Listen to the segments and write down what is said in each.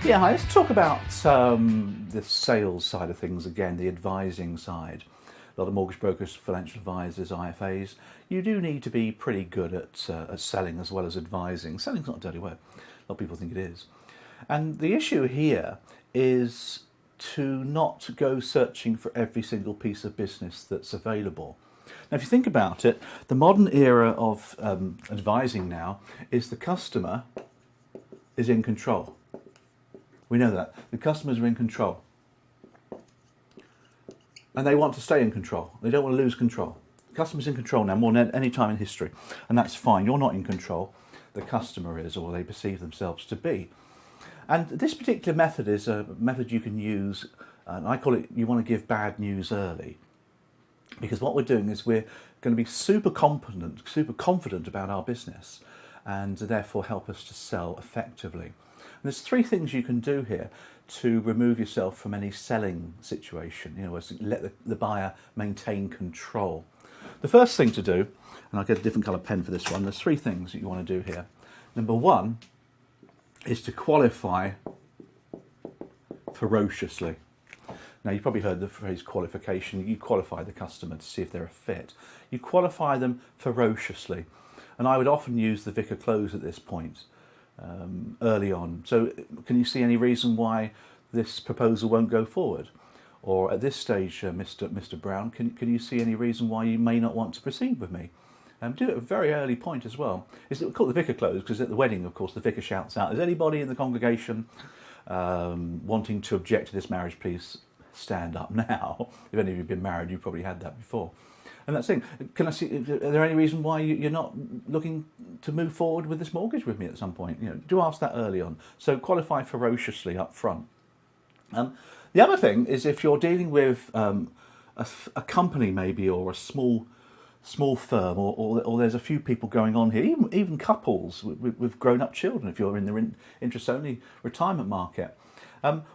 Yeah, hi, let's talk about the sales side of things again, the advising side. A lot of mortgage brokers, financial advisors, IFAs, you do need to be pretty good at selling as well as advising. Selling's not a dirty word. A lot of people think it is. And the issue here is to not go searching for every single piece of business that's available. Now, if you think about it, the modern era of advising now is the customer is in control. We know that. The customers are in control. And they want to stay in control. They don't want to lose control. The customer's in control now more than any time in history. And that's fine. You're not in control. The customer is, or they perceive themselves to be. And this particular method is a method you can use, and I call it, you want to give bad news early. Because what we're doing is we're going to be super confident about our business, and therefore help us to sell effectively. And there's three things you can do here to remove yourself from any selling situation. You know, let the buyer maintain control. The first thing to do, and I'll get a different colour pen for this one, there's three things that you want to do here. Number one is to qualify ferociously. Now, you've probably heard the phrase qualification. You qualify the customer to see if they're a fit. You qualify them ferociously. And I would often use the Vicar close at this point. Early on. So can you see any reason why this proposal won't go forward? Or at this stage, Mr. Brown, can you see any reason why you may not want to proceed with me? Do it at a very early point as well. It's called the Vicar close because at the wedding, of course, the Vicar shouts out, is anybody in the congregation wanting to object to this marriage, please stand up now. If any of you have been married, you've probably had that before. And that's the thing. Can I see? Are there any reason why you're not looking to move forward with this mortgage with me at some point? You know, do ask that early on. So qualify ferociously up front. The other thing is if you're dealing with a company maybe, or a small firm, or there's a few people going on here, even couples with grown-up children. If you're in the interest-only retirement market,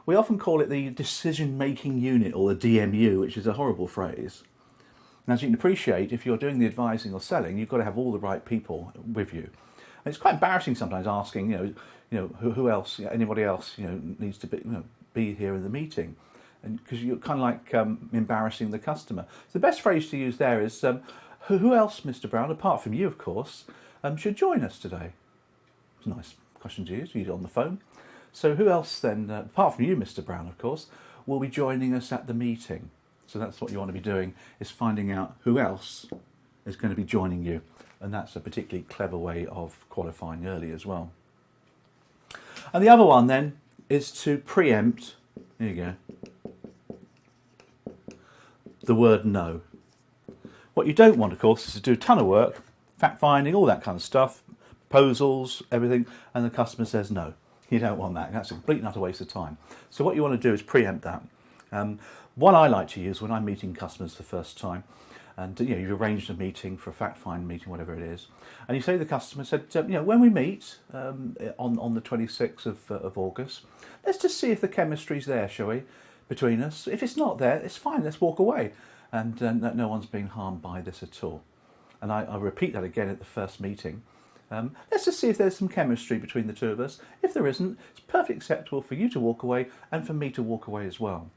we often call it the decision-making unit, or the DMU, which is a horrible phrase. And as you can appreciate, if you're doing the advising or selling, you've got to have all the right people with you. And it's quite embarrassing sometimes asking, who else, anybody else, needs to be here in the meeting, and because you're kind of like embarrassing the customer. So the best phrase to use there is, who else, Mr. Brown, apart from you, of course, should join us today? It's a nice question to use. You're on the phone. So who else then, apart from you, Mr. Brown, of course, will be joining us at the meeting? So that's what you want to be doing, is finding out who else is going to be joining you. And that's a particularly clever way of qualifying early as well. And the other one then is to preempt, there you go, the word no. What you don't want, of course, is to do a ton of work, fact-finding, all that kind of stuff, proposals, everything, and the customer says no. You don't want that. That's a complete and utter waste of time. So what you want to do is preempt that. One I like to use when I'm meeting customers for the first time, and you've arranged a meeting for a fact-finding meeting, whatever it is, and you say to the customer, said, when we meet on the 26th of August, let's just see if the chemistry's there, shall we, between us. If it's not there, it's fine. Let's walk away, and no one's being harmed by this at all. And I repeat that again at the first meeting. Let's just see if there's some chemistry between the two of us. If there isn't, it's perfectly acceptable for you to walk away and for me to walk away as well.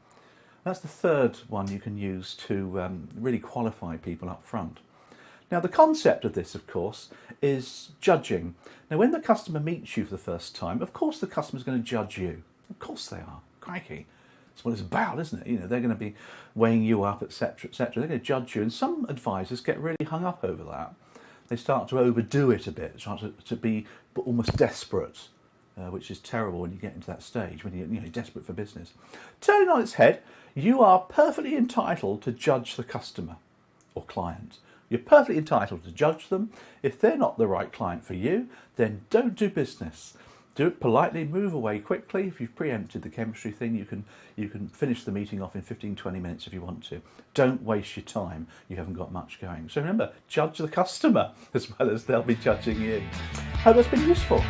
That's the third one you can use to really qualify people up front. Now, the concept of this, of course, is judging. Now, when the customer meets you for the first time, of course the customer's going to judge you. Of course they are. Crikey. That's what it's about, isn't it? They're going to be weighing you up, etc., etc. They're going to judge you. And some advisors get really hung up over that. They start to overdo it a bit, start to be almost desperate, which is terrible when you get into that stage, when you're desperate for business. Turn it on its head, you are perfectly entitled to judge the customer or client. You're perfectly entitled to judge them. If they're not the right client for you, then don't do business. Do it politely, move away quickly. If you've preempted the chemistry thing, you can finish the meeting off in 15-20 minutes if you want to. Don't waste your time. You haven't got much going. So remember, judge the customer as well as they'll be judging you. Hope that's been useful.